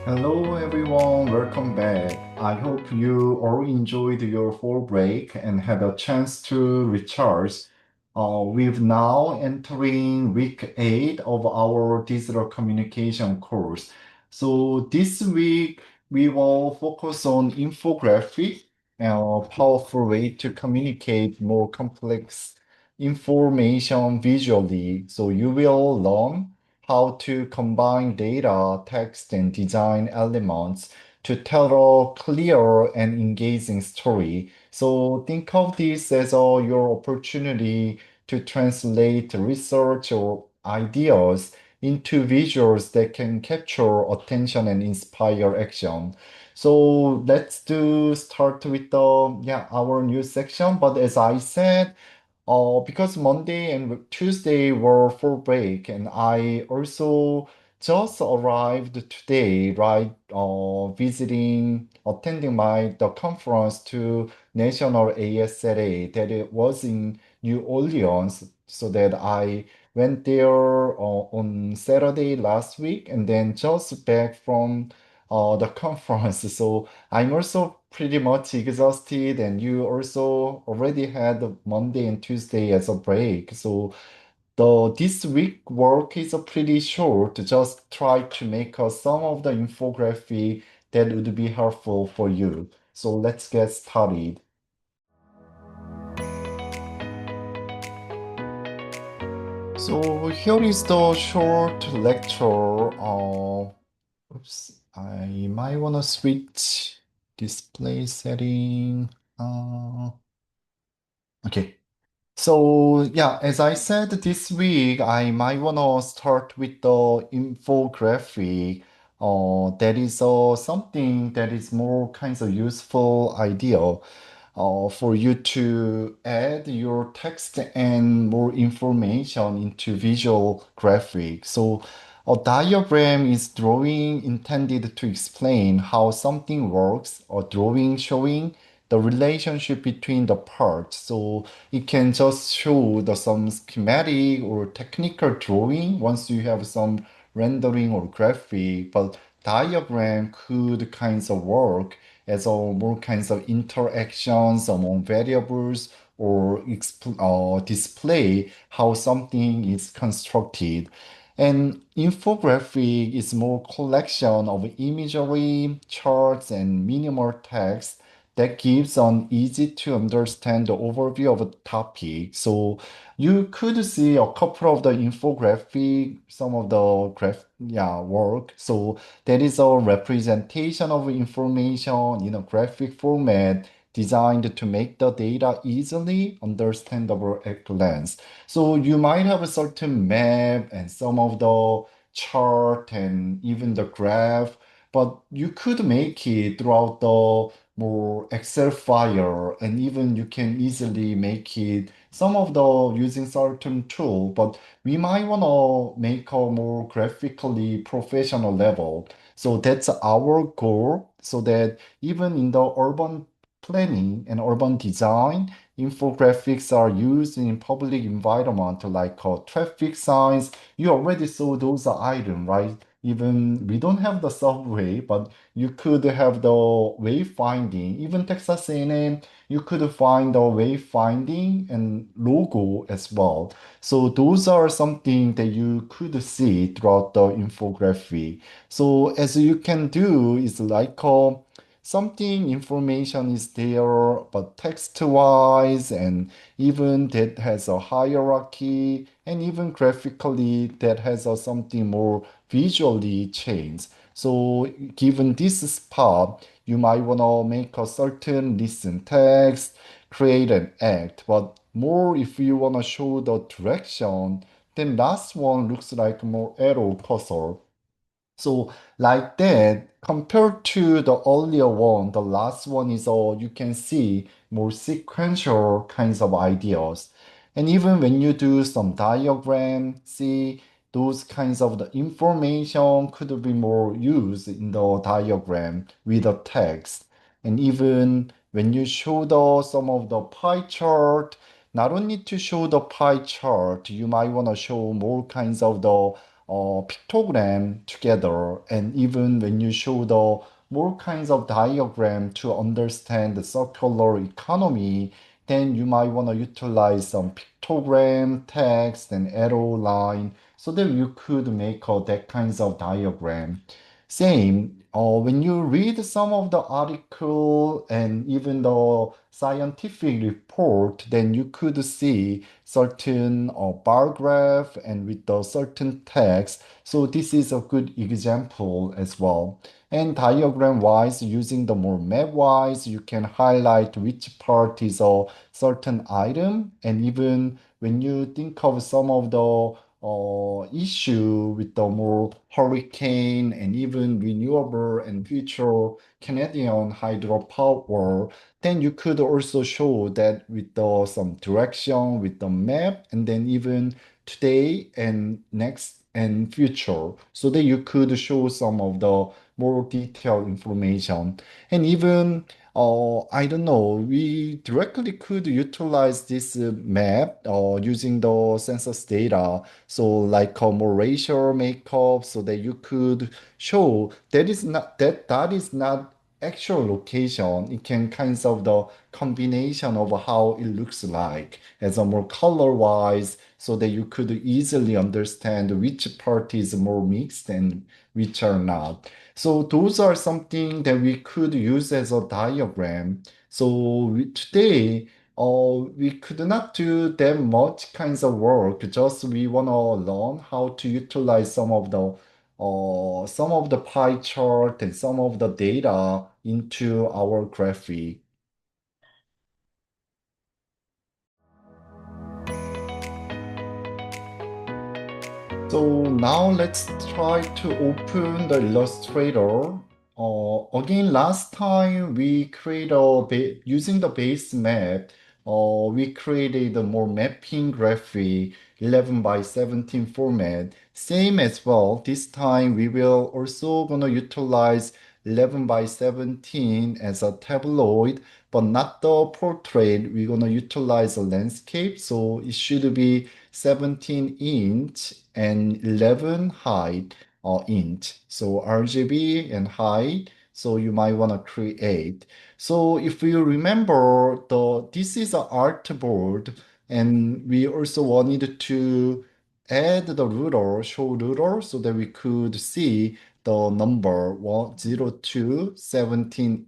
Hello everyone, welcome back. I hope you all enjoyed your fall break and had a chance to recharge. We've now entering week 8 of our digital communication course. So this week we will focus on infographic, a powerful way to communicate more complex information visually. So you will learn how to combine data, text, and design elements to tell a clear and engaging story. So think of this as your opportunity to translate research or ideas into visuals that can capture attention and inspire action. So let's do start with the our new section. But as I said, because Monday and Tuesday were for break, and I also just arrived today, right? Attending the conference to National ASLA that it was in New Orleans, so that I went there on Saturday last week, and then just back from the conference. So I'm also pretty much exhausted, and you also already had Monday and Tuesday as a break. So the this week work is pretty short. Just try to make some of the infography that would be helpful for you. So let's get started. So here is the short lecture. Oops, I might want to switch display setting. Okay. So yeah, as I said this week, I might wanna start with the infographic. That is something that is more kinds of useful idea for you to add your text and more information into visual graphic. So a diagram is drawing intended to explain how something works, or drawing showing the relationship between the parts. So it can just show some schematic or technical drawing once you have some rendering or graphic, but diagram could kinds of work as a more kinds of interactions among variables, or display how something is constructed. And infographic is more collection of imagery, charts, and minimal text that gives an easy to understand overview of a topic. So you could see a couple of the infographic, some of the work. So that is a representation of information in a graphic format designed to make the data easily understandable at glance. So you might have a certain map and some of the chart and even the graph, but you could make it throughout the more Excel file, and even you can easily make it some of the using certain tool, but we might want to make a more graphically professional level. So that's our goal, so that even in the urban planning and urban design, infographics are used in public environment like traffic signs. You already saw those items, right? Even we don't have the subway, but you could have the wayfinding. Even Texas A&M, you could find the wayfinding and logo as well. So those are something that you could see throughout the infography. So as you can do is like something information is there, but text-wise, and even that has a hierarchy, and even graphically that has something more visually changed. So given this spot, you might want to make a certain listen text, create an act, but more if you want to show the direction, then last one looks like more arrow cursor. So like that, compared to the earlier one, the last one is all you can see more sequential kinds of ideas. And even when you do some diagram, see those kinds of the information could be more used in the diagram with the text. And even when you show some of the pie chart, not only to show the pie chart, you might want to show more kinds of the pictogram together, and even when you show the more kinds of diagram to understand the circular economy, then you might want to utilize some pictogram, text, and arrow line so that you could make that kinds of diagram. Same, when you read some of the article and even the scientific report, then you could see certain bar graph and with the certain text. So this is a good example as well. And diagram wise, using the more map wise, you can highlight which part is a certain item. And even when you think of some of the issue with the more hurricane and even renewable and future Canadian hydropower, then you could also show that with the some direction with the map and then even today and next and future so that you could show some of the more detailed information. And even I don't know, we directly could utilize this map using the census data. So like a more racial makeup so that you could show that is not actual location. It can kinds of the combination of how it looks like as a more color wise so that you could easily understand which part is more mixed and which are not. So those are something that we could use as a diagram. So today, we could not do that much kinds of work. Just we want to learn how to utilize some of the pie chart and some of the data into our graphic. So now let's try to open the Illustrator. Again, last time we create using the base map, we created a more mapping graphic 11 by 17 format. Same as well. This time we will also gonna utilize 11 by 17 as a tabloid, but not the portrait. We're gonna utilize a landscape, so it should be 17" and 11 height inch. So RGB and height. So you might want to create. So if you remember, this is an artboard, and we also wanted to add the ruler, show ruler, so that we could see the number 0 to 17"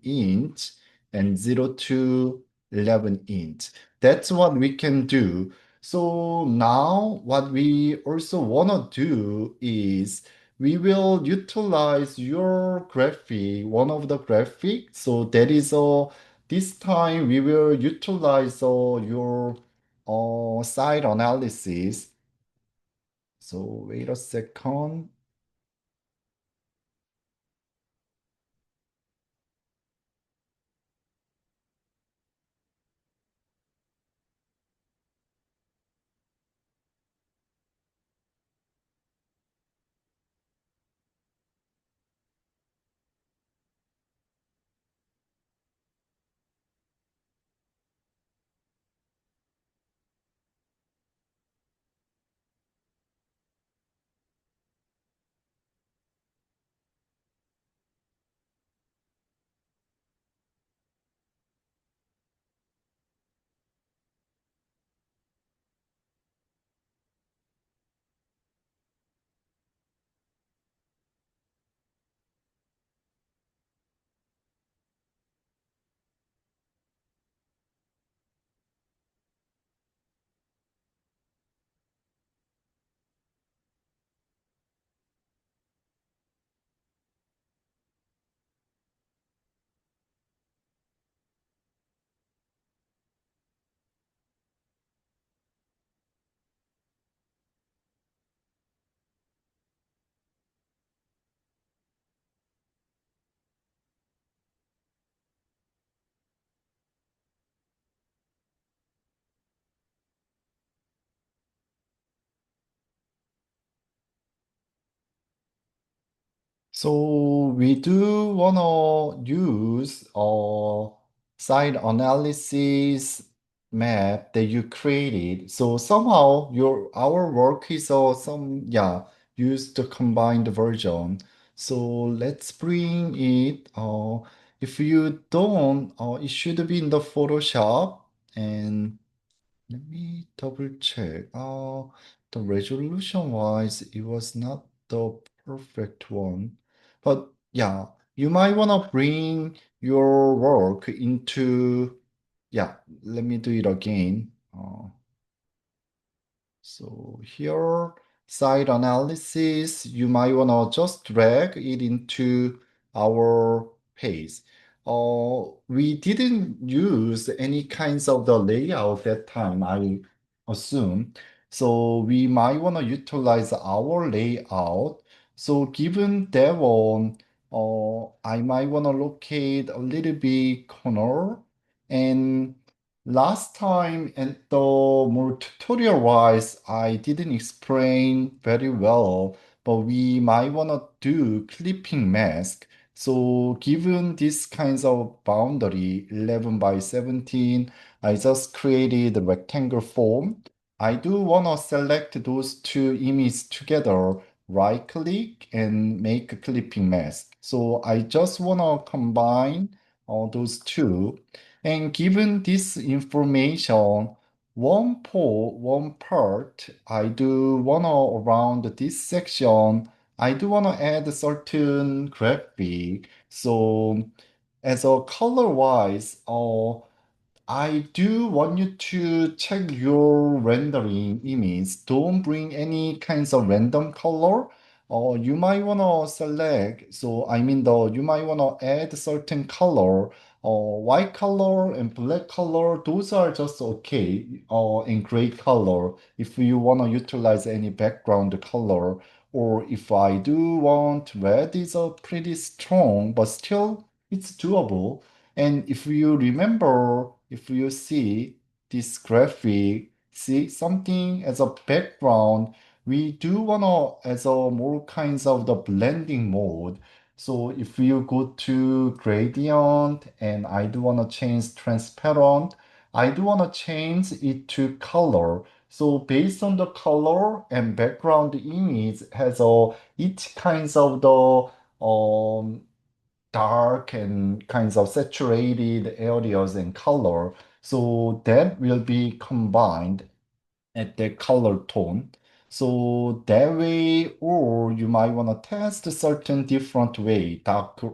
and 0 to 11". That's what we can do. So now what we also want to do is we will utilize your graphic, one of the graphic. So that is this time we will utilize your site analysis. So wait a second. So we do wanna use a site analysis map that you created. So somehow our work is some, yeah, use the combined version. So let's bring it. If you don't, it should be in the Photoshop. And let me double check. The resolution wise, it was not the perfect one. But yeah, you might want to bring your work into, yeah, let me do it again. So here, site analysis, you might want to just drag it into our page. We didn't use any kinds of the layout that time, I assume. So we might want to utilize our layout. So given that one, I might want to locate a little bit corner and last time at the more tutorial wise, I didn't explain very well, but we might wanna do clipping mask. So given this kinds of boundary, 11 by 17, I just created a rectangle form. I do wanna select those two images together, right click and make a clipping mask. So I just wanna combine those two. And given this information, one part, I do wanna around this section, I do wanna add a certain graphic. So as a color wise, I do want you to check your rendering image. Don't bring any kinds of random color. You might wanna select, so I mean you might wanna add certain color, white color and black color, those are just okay, and gray color if you wanna utilize any background color. Or if I do want red is a pretty strong, but still it's doable. And if you remember, if you see this graphic, see something as a background, we do wanna as a more kinds of the blending mode. So if you go to gradient and I do wanna change transparent, I do wanna change it to color. So based on the color and background image has each kinds of the dark and kinds of saturated areas and color. So that will be combined at the color tone. So that way, or you might want to test a certain different way, darker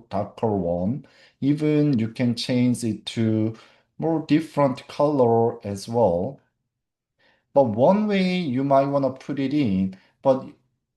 one. Even you can change it to more different color as well. But one way you might want to put it in, but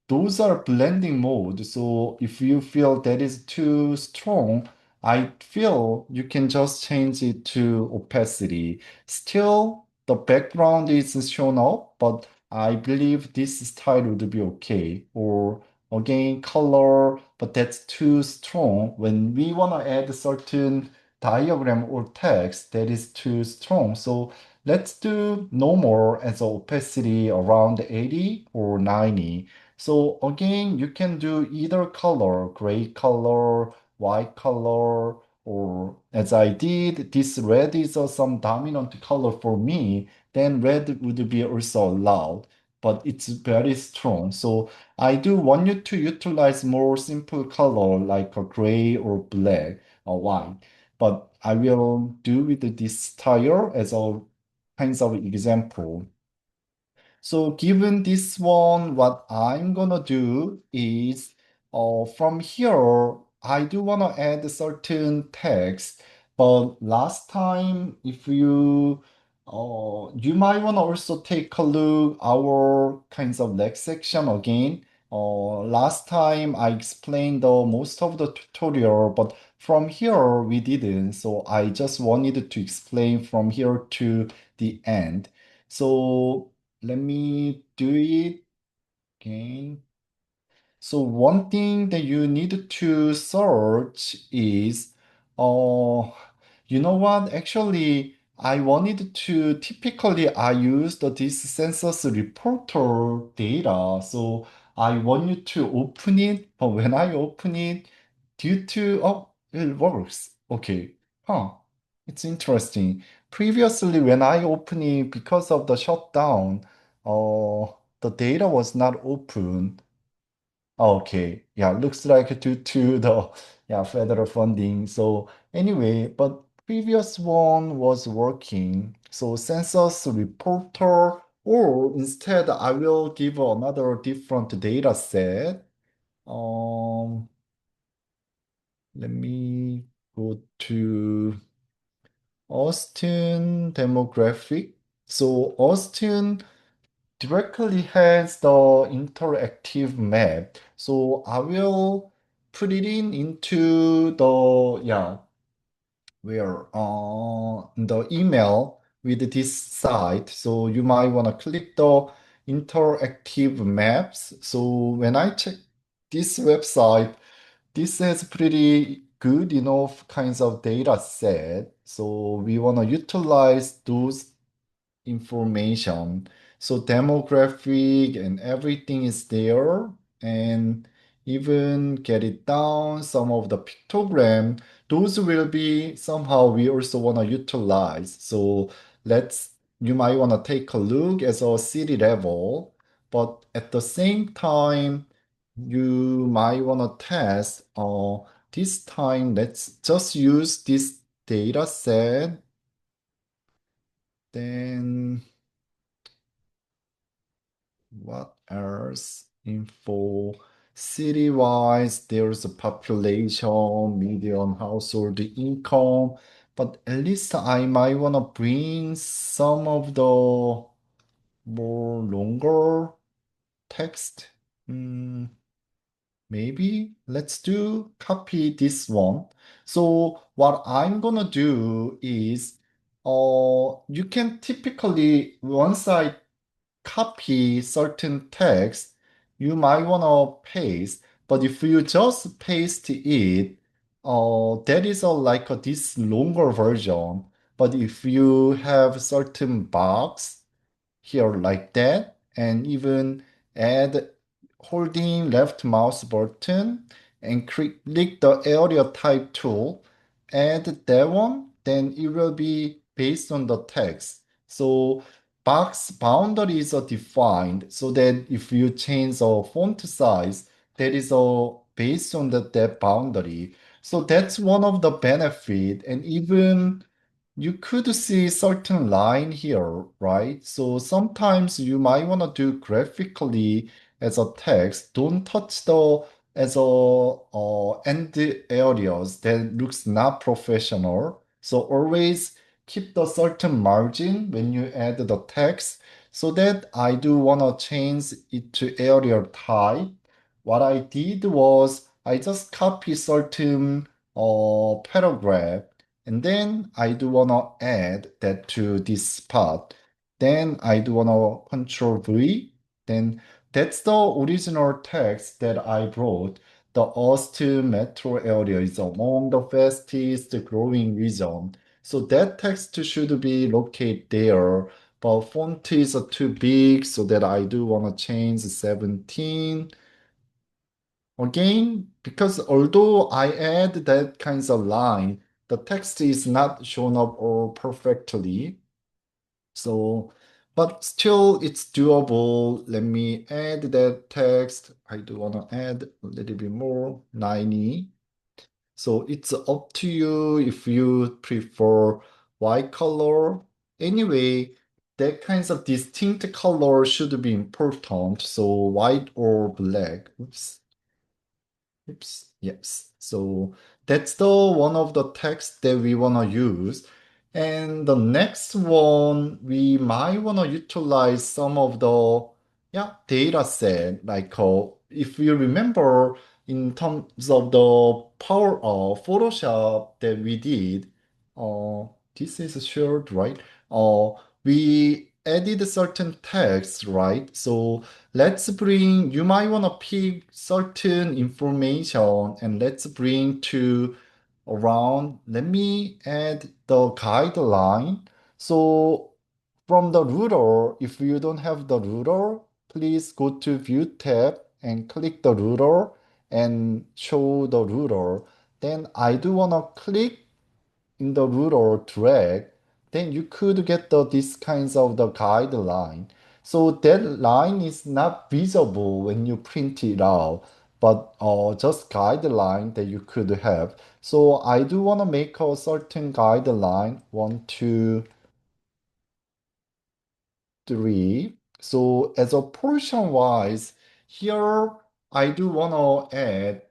those are blending mode. So if you feel that is too strong, I feel you can just change it to opacity. Still, the background is shown up, but I believe this style would be okay. Or again, color, but that's too strong. When we want to add certain diagram or text, that is too strong. So let's do normal as opacity around 80 or 90. So again, you can do either color, gray color, white color, or as I did, this red is some dominant color for me, then red would be also allowed, but it's very strong. So I do want you to utilize more simple color like a gray or black or white. But I will do with this tire as a kinds of example. So given this one, what I'm gonna do is, from here, I do wanna add certain text, but last time, if you might wanna also take a look our kinds of next section again. Last time I explained the most of the tutorial, but from here we didn't, so I just wanted to explain from here to the end. So let me do it again. So one thing that you need to search is, uh, you know what? Actually, I wanted to typically I use this census reporter data. So I want you to open it, but when I open it, due to it works. Okay. Huh. It's interesting. Previously, when I open it because of the shutdown, the data was not open. Okay, yeah, looks like to the yeah federal funding. So anyway, but previous one was working. So census reporter, or instead I will give another different data set. Um, Let me go to Austin demographic. So Austin directly has the interactive map. So I will put it into the yeah where the email with this site. So you might want to click the interactive maps. So when I check this website, this has pretty good enough kinds of data set. So we want to utilize those information. So demographic and everything is there, and even get it down, some of the pictogram, those will be somehow we also want to utilize. So let's, you might want to take a look as a city level, but at the same time, you might want to test, this time, let's just use this data set, then what else? Info. City-wise, there's a population, median household income, but at least I might want to bring some of the more longer text. Hmm, maybe let's do copy this one. So what I'm gonna do is, you can typically, once I copy certain text, you might want to paste, but if you just paste it, that is like this longer version. But if you have certain box here like that, and even add holding left mouse button and click the area type tool, add that one, then it will be based on the text. So box boundaries are defined so that if you change the font size, that is based on that boundary. So that's one of the benefit, and even you could see certain line here, right? So sometimes you might want to do graphically as a text. Don't touch the as a end areas that looks not professional. So always keep the certain margin when you add the text. So that I do want to change it to area type. What I did was I just copy certain paragraph, and then I do wanna add that to this spot. Then I do wanna control V. Then that's the original text that I wrote. The Austin metro area is among the fastest growing region. So that text should be located there. But font is too big, so that I do wanna change 17. Again, because although I add that kinds of line, the text is not shown up all perfectly. So, but still it's doable. Let me add that text. I do want to add a little bit more, 90. So it's up to you if you prefer white color. Anyway, that kinds of distinct color should be important. So white or black. Oops. Oops. Yes. So that's the one of the text that we want to use. And the next one, we might want to utilize some of the data set. Like if you remember in terms of the power of Photoshop that we did, this is shared, right? Uh, we added certain text, right? So let's bring, you might want to pick certain information and let's bring to around, let me add the guideline. So from the ruler, if you don't have the ruler, please go to View tab and click the ruler and show the ruler. Then I do want to click in the ruler drag, then you could get these kinds of the guideline. So that line is not visible when you print it out, but just guideline that you could have. So I do want to make a certain guideline, one, two, three. So as a portion wise, here I do want to add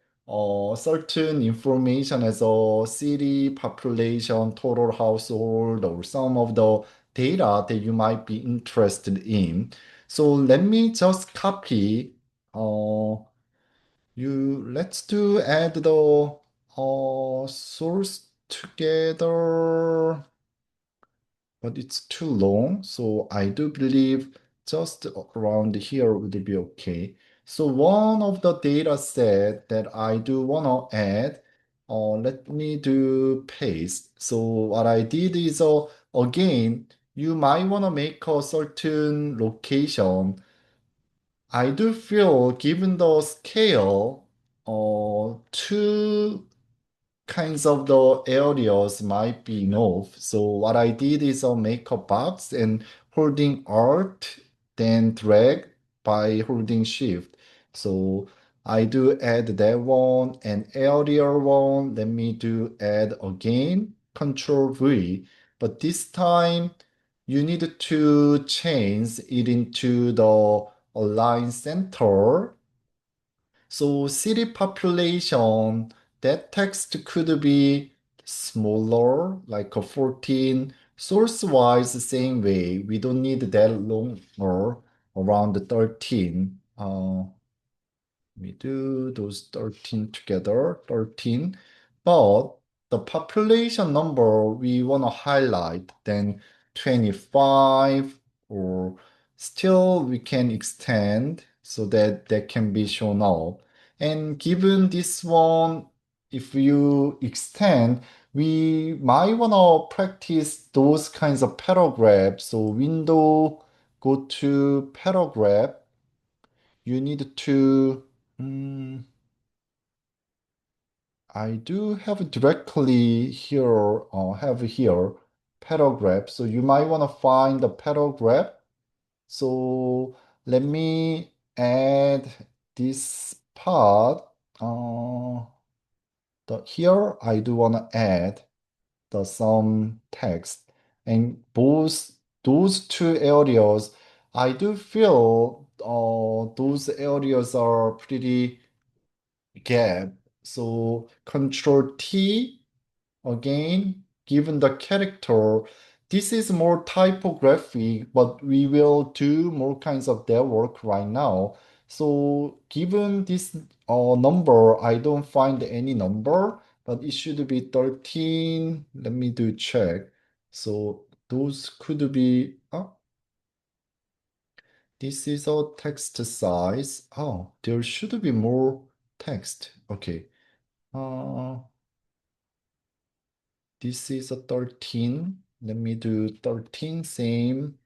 certain information as a city population, total household, or some of the data that you might be interested in. So let me just copy. Let's do add the source together, but it's too long. So I do believe just around here would be okay. So one of the data set that I do want to add, let me do paste. So what I did is, again, you might want to make a certain location. I do feel given the scale, two kinds of the areas might be enough. So what I did is make a box and holding Alt, then drag by holding Shift. So I do add that one and area one. Let me do add again, Control V. But this time you need to change it into the align center. So city population, that text could be smaller, like a 14. Source-wise, same way. We don't need that longer, around 13. We do those 13 together, 13. But the population number we want to highlight, then 25, or still we can extend so that that can be shown up. And given this one, if you extend, we might want to practice those kinds of paragraphs. So window, go to paragraph. You need to I do have directly here, have here paragraph. So you might want to find the paragraph. So let me add this part. Here I do want to add the some text, and both those two areas, I do feel those areas are pretty gap. So Control T again, given the character, this is more typographic, but we will do more kinds of that work right now. So given this number, I don't find any number, but it should be 13. Let me do check. So those could be, this is a text size. Oh, there should be more text. Okay. Uh, this is a 13. Let me do 13, same.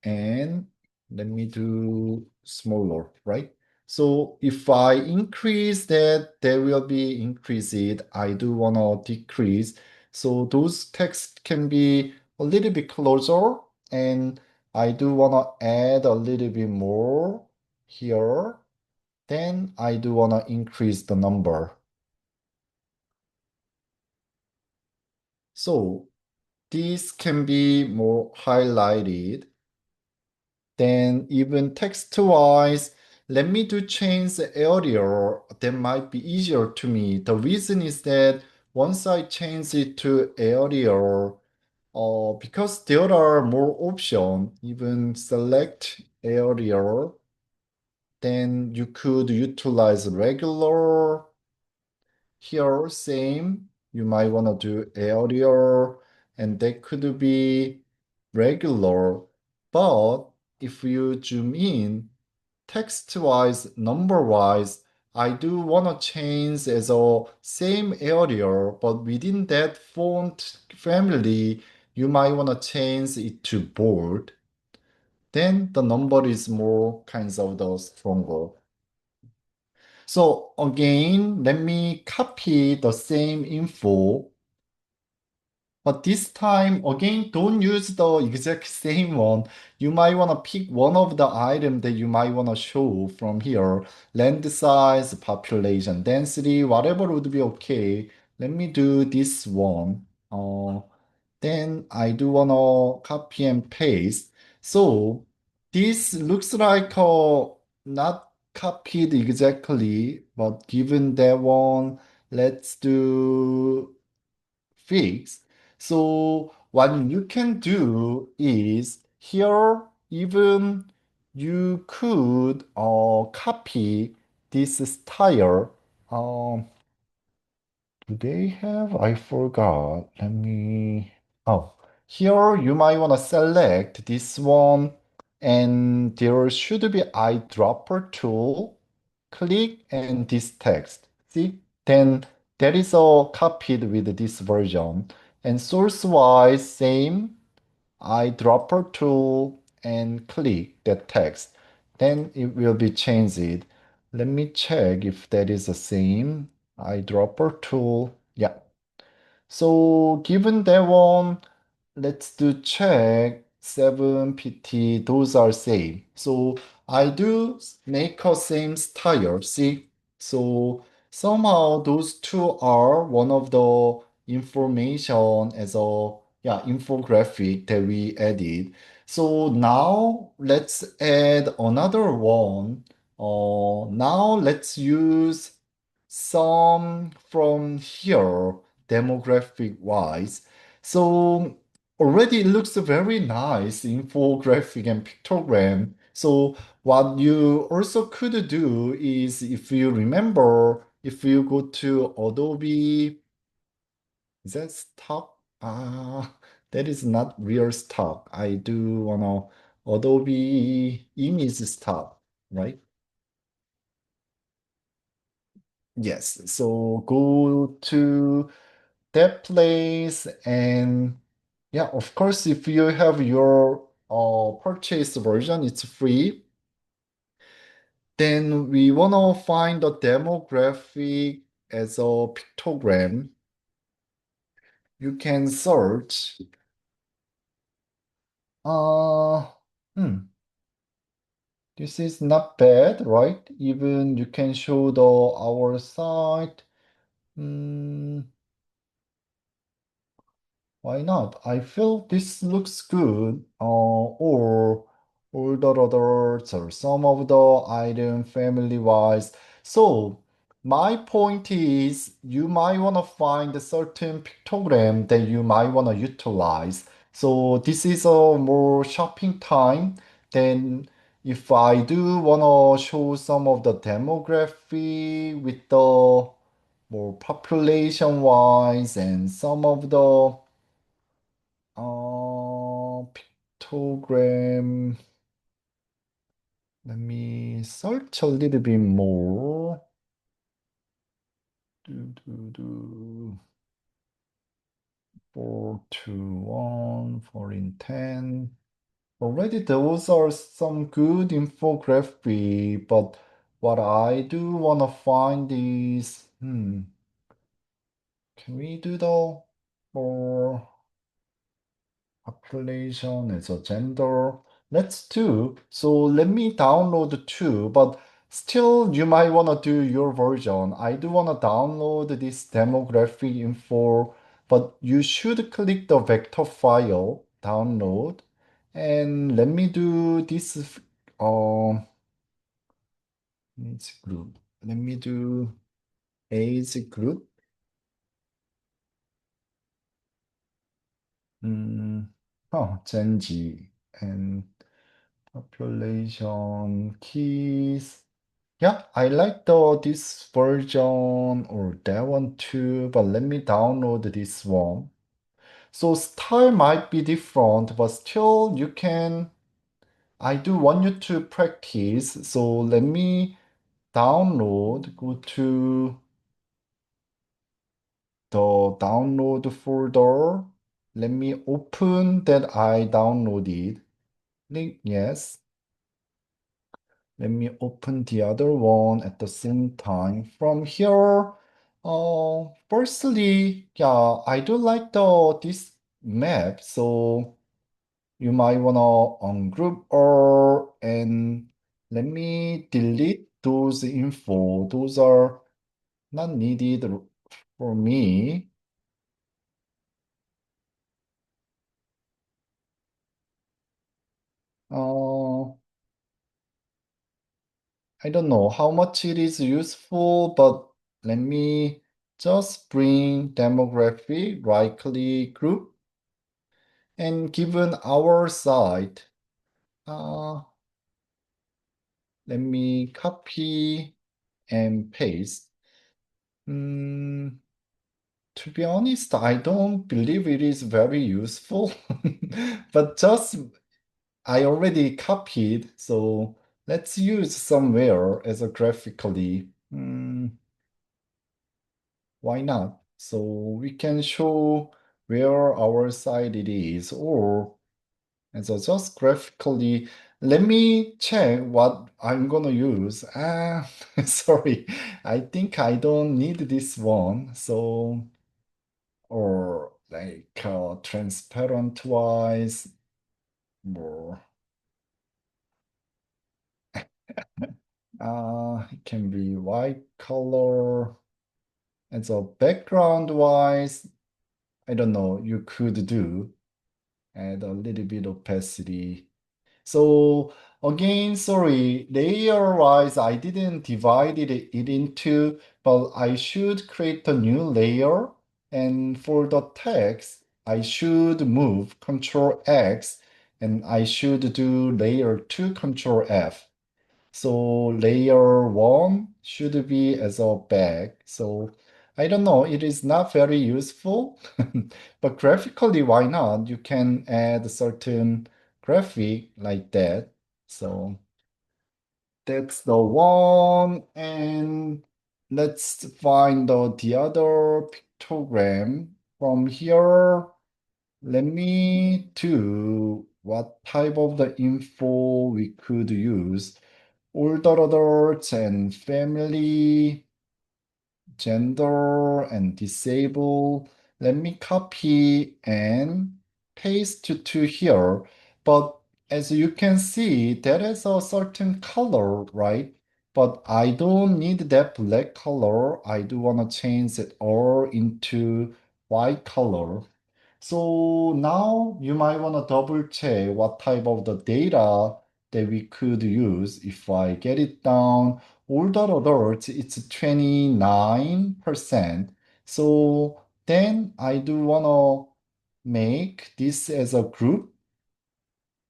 And let me do smaller, right? So if I increase that, there will be increase it. I do want to decrease. So those text can be a little bit closer. And I do want to add a little bit more here. Then I do want to increase the number. So this can be more highlighted. Then even text-wise, let me do change the area. That might be easier to me. The reason is that once I change it to area, because there are more options, even select area, then you could utilize regular. Here, same. You might want to do area, and that could be regular. But if you zoom in, text-wise, number-wise, I do want to change as a same area, but within that font family, you might want to change it to bold. Then the number is more kinds of the stronger. So again, let me copy the same info, But this time, again, don't use the exact same one. You might want to pick one of the items that you might want to show from here. Land size, population density, whatever would be okay. Let me do this one. Then I do want to copy and paste. So this looks like not copied exactly, but given that one, let's do fix. So what you can do is here even you could copy this style. Um, do they have? I forgot. Let me. Oh, here you might want to select this one, and there should be eyedropper tool. Click and this text. See? Then that is all copied with this version. And source-wise, same eyedropper tool and click that text. Then it will be changed. Let me check if that is the same. Eyedropper tool. Yeah. So given that one, let's do check 7PT. Those are same. So I do make a same style. See? So somehow those two are one of the information as a infographic that we added. So now let's add another one. Now let's use some from here demographic wise. So already it looks very nice infographic and pictogram. So what you also could do is if you remember, if you go to Adobe, is that stock? That is not real stock. I do wanna Adobe image stock, right? Yes. So go to that place and yeah, of course, if you have your purchase version, it's free. Then we want to find the demographic as a pictogram. You can search. Uh, hmm, this is not bad, right? Even you can show the our site. Hmm. Why not? I feel this looks good. Or all the others or some of the item family wise. So my point is you might want to find a certain pictogram that you might want to utilize. So this is a more shopping time. Then if I do want to show some of the demography with the more population wise and some of the pictogram. Let me search a little bit more. Do. 421, 4 in 10. Already those are some good infography, but what I do want to find is, can we do the for population as a gender. Let's do. So let me download two, but still you might want to do your version. I do want to download this demographic info, but you should click the vector file, download, and let me do this age group. Let me do age group. Mm, Gen Z and population keys. Yeah, I like the this version or that one too, but let me download this one. So style might be different, but still you can. I do want you to practice. So let me download, go to the download folder. Let me open that I downloaded. Click yes. Let me open the other one at the same time. From here, firstly, yeah, I do like the this map. So you might wanna ungroup all and let me delete those info. Those are not needed for me. Uh, I don't know how much it is useful, but let me just bring demographic, right-click group, and given our site, uh, let me copy and paste. Mm, to be honest, I don't believe it is very useful, but just I already copied, so let's use somewhere as a graphically. Why not? So we can show where our site it is, or as a just graphically, let me check what I'm gonna use. Ah, sorry, I think I don't need this one. So, or like transparent wise, or it can be white color. And so background wise, I don't know, you could do add a little bit opacity. So again, sorry, layer wise, I didn't divide it into, but I should create a new layer. And for the text, I should move Control X and I should do layer 2 Control F. So layer 1 should be as a back. So I don't know, it is not very useful, but graphically, why not? You can add certain graphic like that. So that's the one. And let's find the other pictogram. From here, let me do what type of the info we could use. Older adults and family, gender and disabled. Let me copy and paste to here. But as you can see, that is a certain color, right? But I don't need that black color. I do want to change it all into white color. So now you might want to double check what type of the data that we could use. If I get it down, older adults, it's 29%. So then I do want to make this as a group.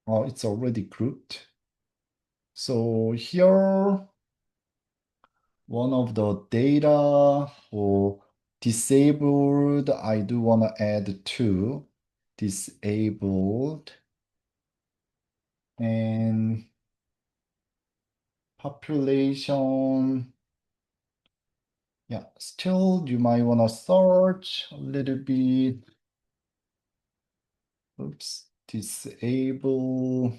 Oh, it's already grouped. So here, one of the data for disabled, I do want to add two. Disabled. And population, yeah, still you might want to search a little bit. Oops, disable.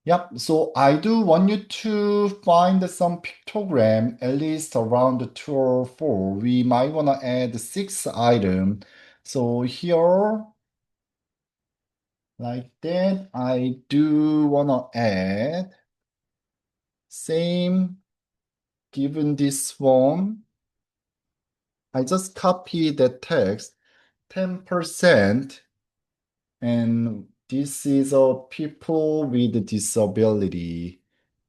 Yep, so I do want you to find some pictogram, at least around two or four. We might want to add six items. So here, like that, I do want to add same given this one. I just copy the text 10%, and this is a people with disability.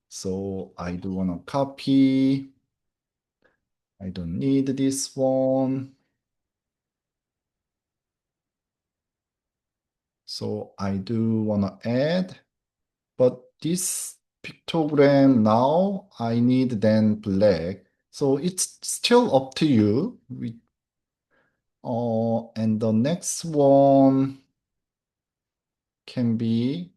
So I do want to copy. I don't need this one. So I do want to add, but this pictogram now I need then black. So it's still up to you. And the next one can be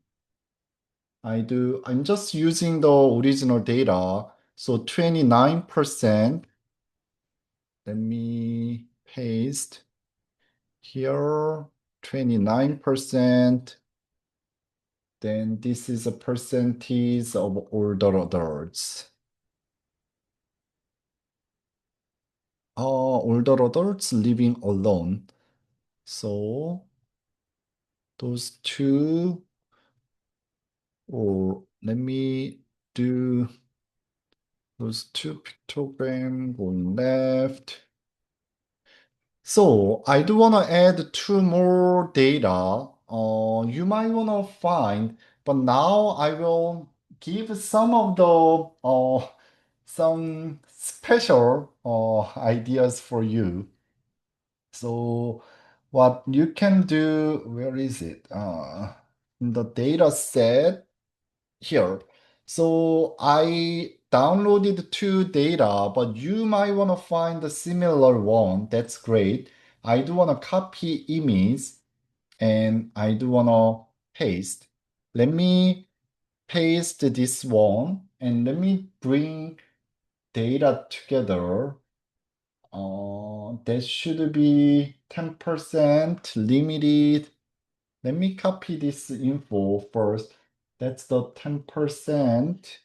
I'm just using the original data. So 29%. Let me paste here, 29%. Then this is a percentage of older adults. older adults living alone. So those two, or let me do those two pictogram going left. So I do want to add two more data. You might want to find, but now I will give some of the some special ideas for you. So what you can do, where is it? In the data set here. So I downloaded two data, but you might want to find a similar one. That's great. I do want to copy image and I do want to paste. Let me paste this one and let me bring data together. That should be 10% limited. Let me copy this info first. That's the 10%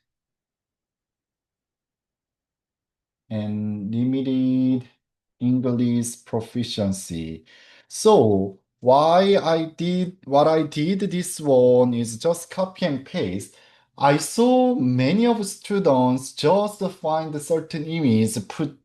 and limited English proficiency. So why I did what I did this one is just copy and paste. I saw many of students just find a certain image, put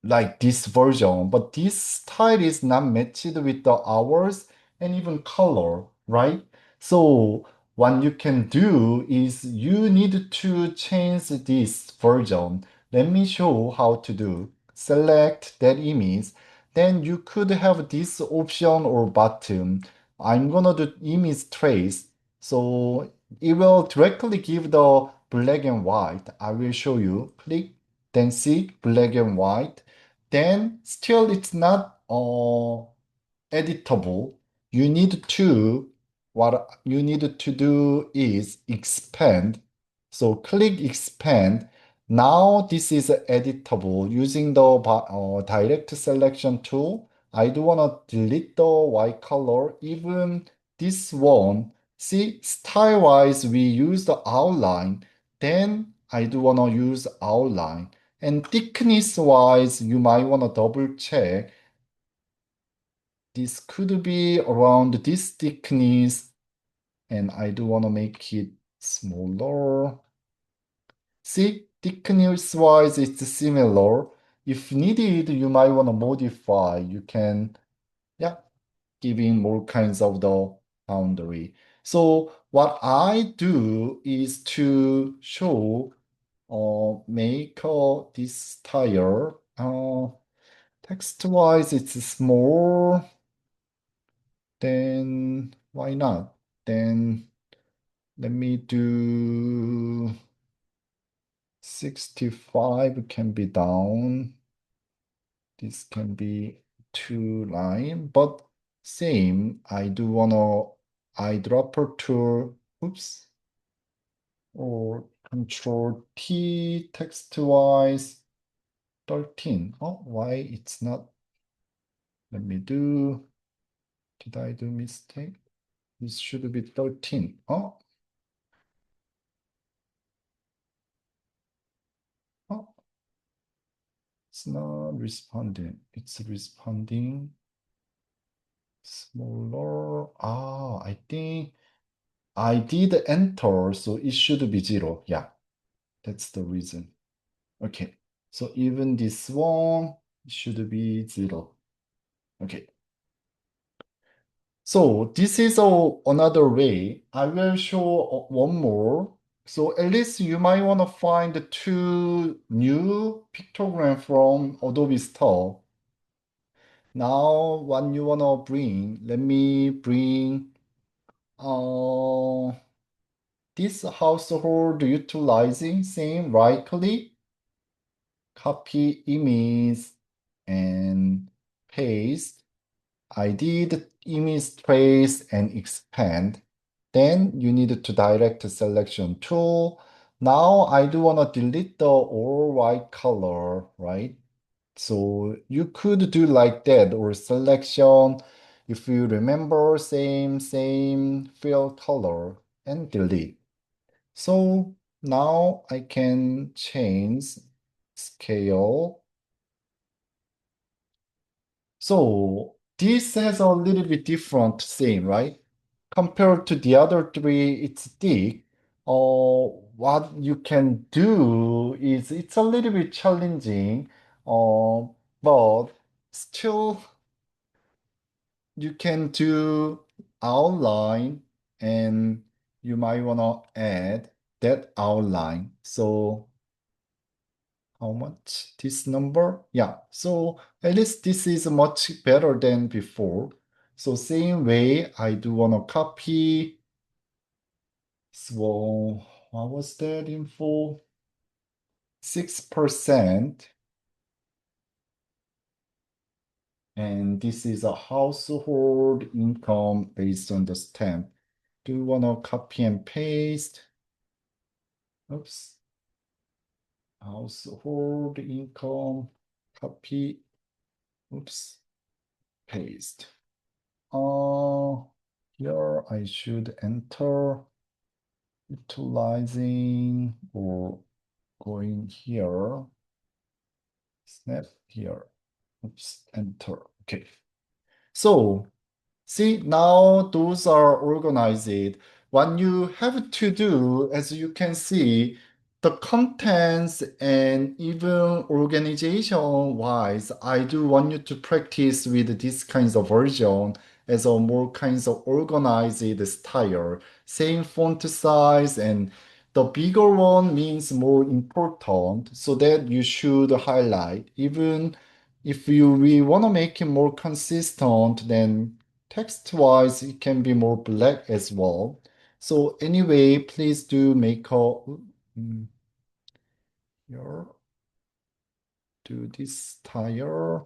like this version, but this style is not matched with the hours and even color, right? So what you can do is you need to change this version. Let me show how to do. Select that image. Then you could have this option or button. I'm gonna do image trace. So it will directly give the black and white. I will show you. Click, then see black and white, then still it's not editable. You need to, what you need to do is expand. So click expand. Now this is editable using the direct selection tool. I do want to delete the white color, even this one. See, style-wise, we use the outline. Then I do want to use outline. And thickness-wise, you might want to double check. This could be around this thickness, and I do want to make it smaller. See, thickness-wise, it's similar. If needed, you might want to modify. You can, yeah, giving more kinds of the boundary. So what I do is to show make this tire. Text-wise, it's small. Then why not? Then let me do 65 can be down. This can be two line, but same. I do wanna eyedropper tool. Oops. Or control T text-wise 13. Oh, why it's not? Let me do. Did I do mistake? This should be 13. Oh, oh, it's not responding. It's responding smaller. Ah, I think I did enter, so it should be 0. Yeah, that's the reason. Okay, so even this one should be 0. Okay. So this is another way. I will show one more. So at least you might want to find two new pictogram from Adobe Store. Now, what you want to bring, let me bring uh, this household utilizing same right click, copy image, and paste. I did image trace and expand. Then you need to direct selection tool. Now I do want to delete the all white color, right? So you could do like that or selection. If you remember, same fill color and delete. So now I can change scale So this has a little bit different theme, right? Compared to the other three, it's thick. What you can do is it's a little bit challenging, uh, but still you can do outline and you might want to add that outline. So how much this number? Yeah, so at least this is much better than before. So same way, I do want to copy. So what was that info? 6%. And this is a household income based on the stamp. Do you want to copy and paste? Oops. Household income, copy, oops, paste. Uh, Here I should enter utilizing or going here, snap here, oops, enter. Okay. So see, now those are organized. What you have to do, as you can see, the contents and even organization-wise, I do want you to practice with this kinds of version as a more kinds of organized style. Same font size and the bigger one means more important, so that you should highlight. Even if we want to make it more consistent, then text-wise, it can be more black as well. So anyway, please do make a here, do this tire.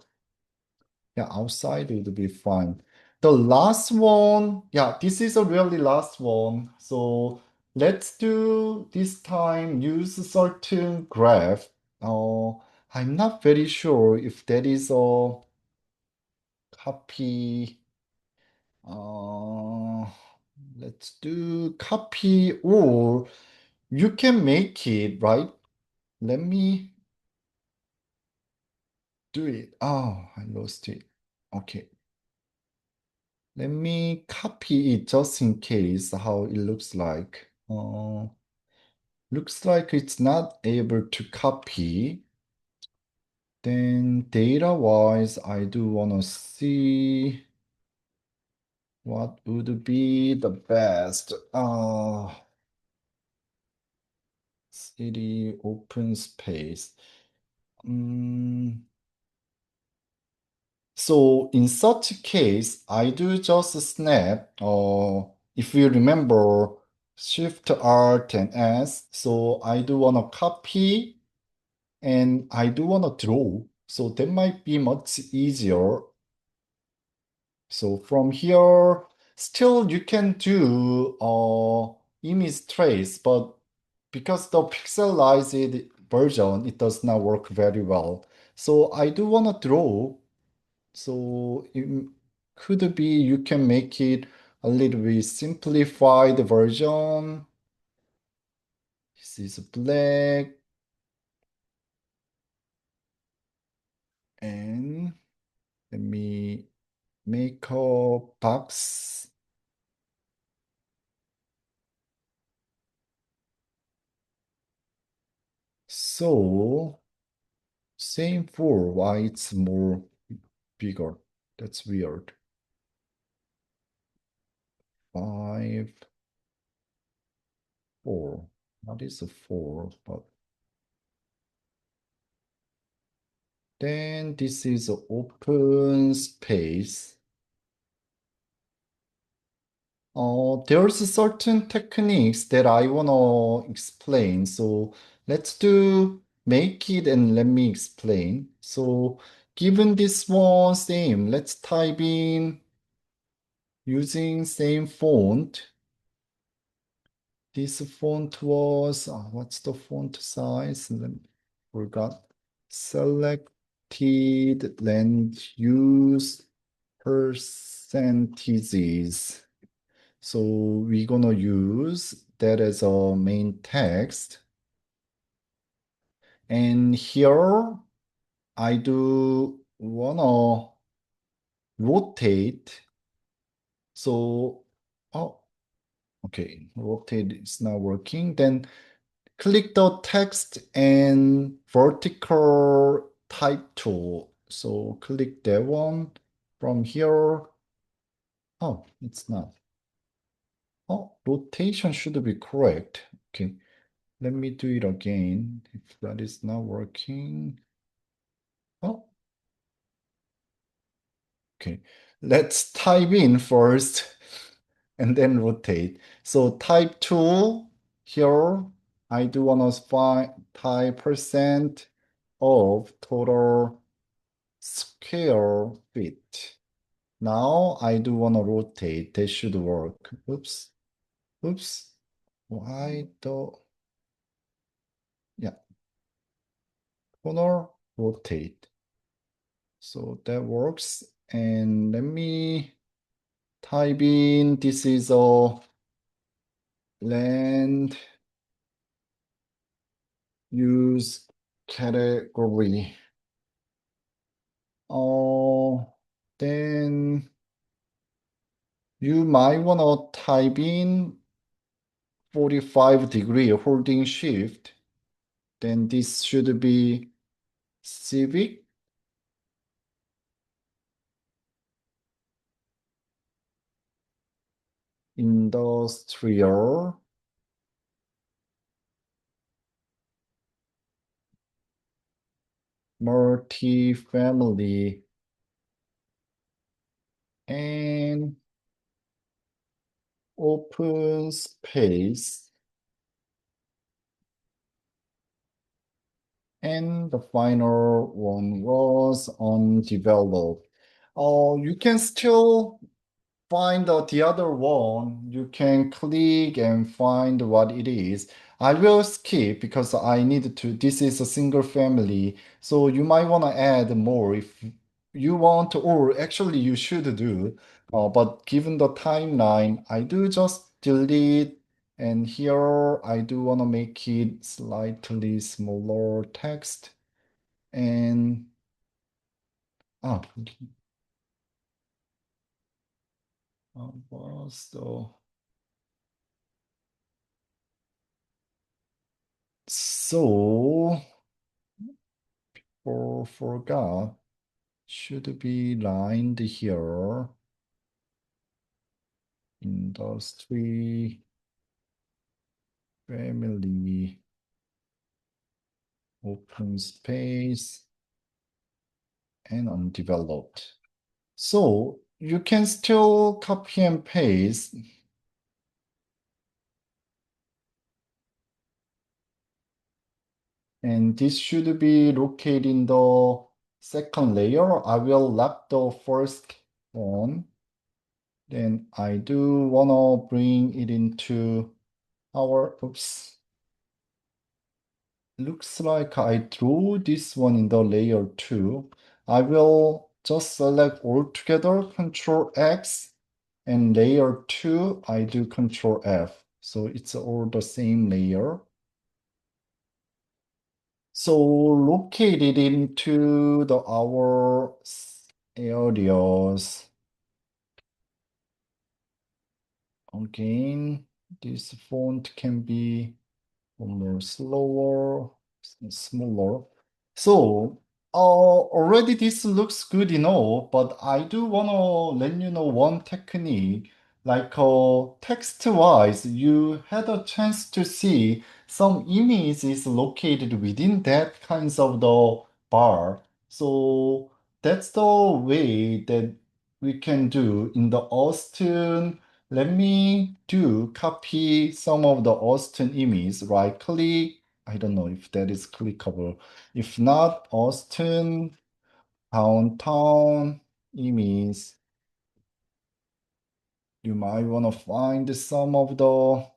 Yeah, outside it would be fine. The last one, yeah, this is a really last one. So let's do this time use a certain graph. Uh, I'm not very sure if that is a copy. Uh, let's do copy or you can make it, right? Let me do it. Oh, I lost it. Okay. Let me copy it just in case how it looks like. Looks like it's not able to copy. Then data-wise, I do want to see what would be the best. City open space. Mm, so in such a case, I do just snap, if you remember, Shift Alt and S. So I do want to copy and I do want to draw. So that might be much easier. So from here, still you can do image trace, but because the pixelized version, it does not work very well. So I do want to draw. So it could be you can make it a little bit simplified version. This is black and let me make a box. So same for why it's more bigger. That's weird. 5, 4. What is a 4? But then this is a open space. There's a certain techniques that I wanna explain. So let's do make it and let me explain. So given this one same, let's type in using same font. This font was, what's the font size? Forgot. Selected land use percentages. So we're gonna use that as a main text. And here I do wanna rotate. So, oh, okay, rotate is not working. Then click the text and vertical type tool. So click that one from here. Oh, it's not. Oh, rotation should be correct. Okay, let me do it again. If that is not working. Oh, okay. Let's type in first and then rotate. So type tool here. I do want to find type percent of total square feet. Now I do want to rotate. That should work. Oops. Oops. Why the, yeah, corner rotate. So that works. And let me type in, this is a land use category. Then you might want to type in 45-degree holding shift. Then this should be civic, industrial, multifamily, and open space. And the final one was undeveloped. You can still find out the other one. You can click and find what it is. I will skip because I need to, this is a single family. So you might want to add more if you want, or actually you should do. But given the timeline, I do just delete. And here I do want to make it slightly smaller text. And ah, was the so or forgot should be lined here. Industry, family, open space, and undeveloped. So you can still copy and paste, and this should be located in the second layer. I will lock the first one. Then I do wanna bring it into our, oops. Looks like I drew this one in the layer 2. I will just select all together, Control X, and layer 2, I do Control F. So it's all the same layer. So located into the our areas. Again, this font can be more slower, smaller. So, already this looks good enough, but I do want to let you know one technique. Like text-wise, you had a chance to see some image is located within that kinds of the bar. So that's the way that we can do in the Austin. Let me do copy some of the Austin image, right click. I don't know if that is clickable. If not, Austin, downtown image. You might want to find some of the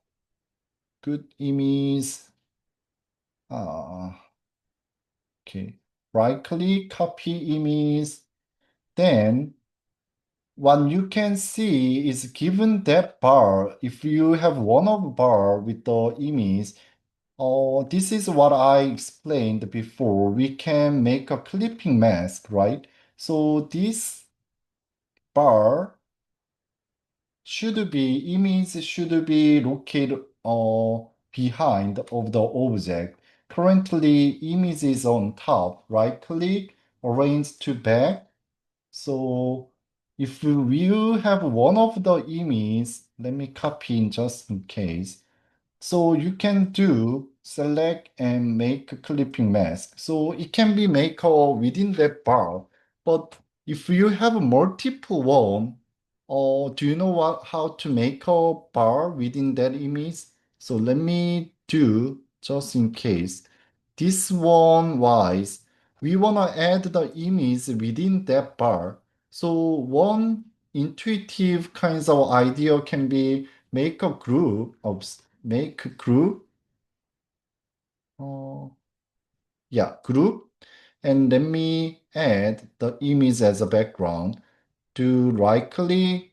good image. Ah, okay. Right click, copy image. Then what you can see is given that bar, if you have one of bar with the image, this is what I explained before. We can make a clipping mask, right? So this bar image should be located behind of the object. Currently, image is on top. Right click, arrange to back. So if you have one of the images, let me copy in just in case. So you can do select and make a clipping mask. So it can be make within that bar. But if you have multiple one, do you know how to make a bar within that image? So let me do just in case. This one wise, we wanna add the image within that bar. So one intuitive kinds of idea can be make a group. Uh, yeah, group. And let me add the image as a background. Do right click,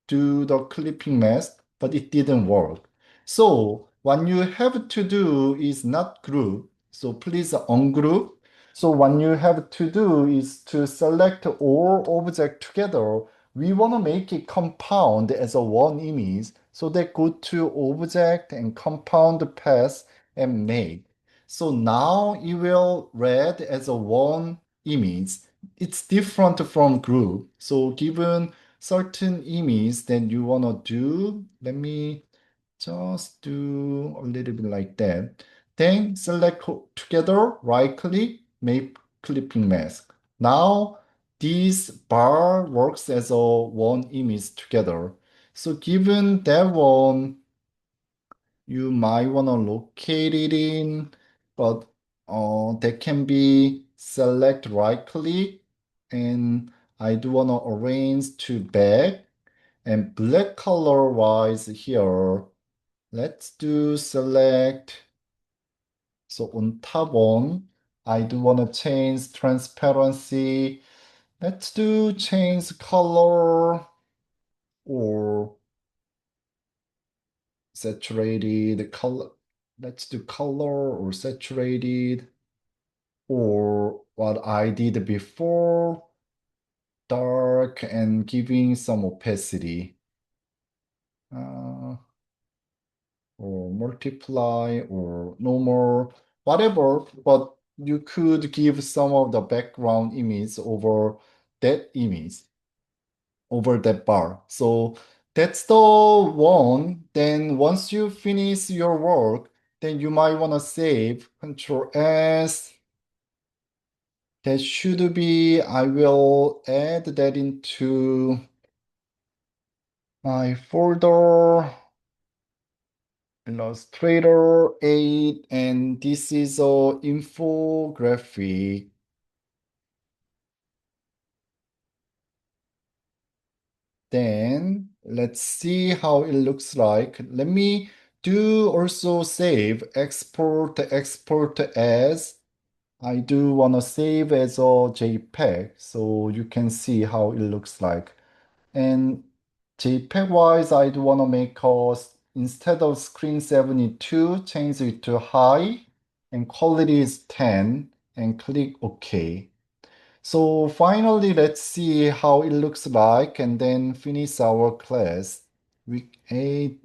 do the clipping mask, but it didn't work. So what you have to do is not group. So please ungroup. So what you have to do is to select all object together. We want to make it compound as a one image. So they go to object and compound path and make. So now it will read as a one image. It's different from group. So given certain image that you want to do. Let me just do a little bit like that. Then select together, right click, make clipping mask. Now this bar works as a one image together. So given that one, you might want to locate it in, but that can be select right click and I do want to arrange to back and black color wise here, let's do select. So on top one, I do want to change transparency. Let's do change color or saturated color. Let's do color or saturated or what I did before, dark and giving some opacity. Uh, or multiply or normal, whatever, but you could give some of the background image over that image, over that bar. So that's the one. Then once you finish your work, then you might want to save Control S. That should be, I will add that into my folder. Illustrator 8, and this is a infographic. Then let's see how it looks like. Let me do also save, export as. I do want to save as a JPEG so you can see how it looks like. And JPEG wise, I do want to make instead of screen 72, change it to high and quality is 10 and click OK. So finally, let's see how it looks like and then finish our class. Week 8.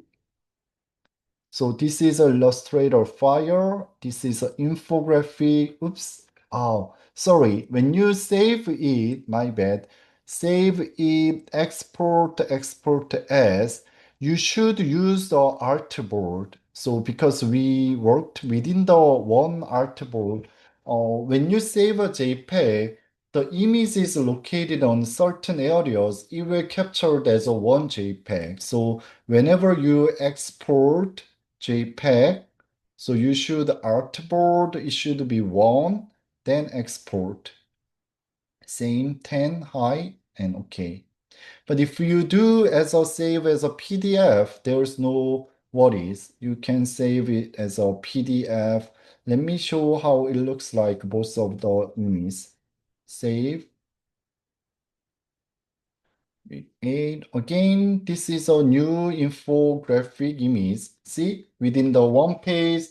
So this is a Illustrator file. This is an infographic. Oops. Oh, sorry. When you save it, my bad. Save it, export as. You should use the artboard. So because we worked within the one artboard, when you save a JPEG, the image is located on certain areas. It will capture as a one JPEG. So whenever you export JPEG. So you should artboard, it should be 1, then export. Same 10 high and OK. But if you do as a save as a PDF, there's no worries. You can save it as a PDF. Let me show how it looks like both of the images. Save. And again, this is a new infographic image. See, within the one page,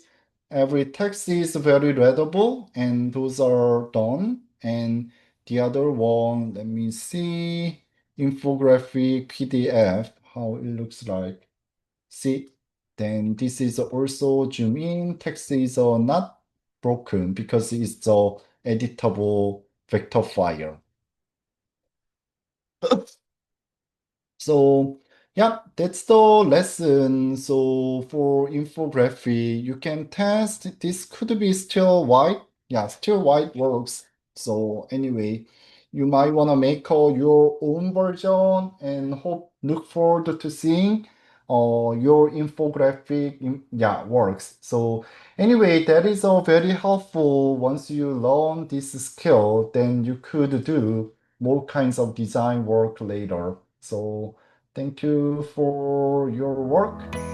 every text is very readable, and those are done. And the other one, let me see. infographic PDF, how it looks like. See, then this is also zoom in. Text is not broken because it's a editable vector file. So yeah, that's the lesson. So for infography, you can test. This could be still white. Yeah, still white works. So anyway, you might want to make your own version and look forward to seeing your infographic yeah works. So anyway, that is all very helpful. Once you learn this skill, then you could do more kinds of design work later. So thank you for your work.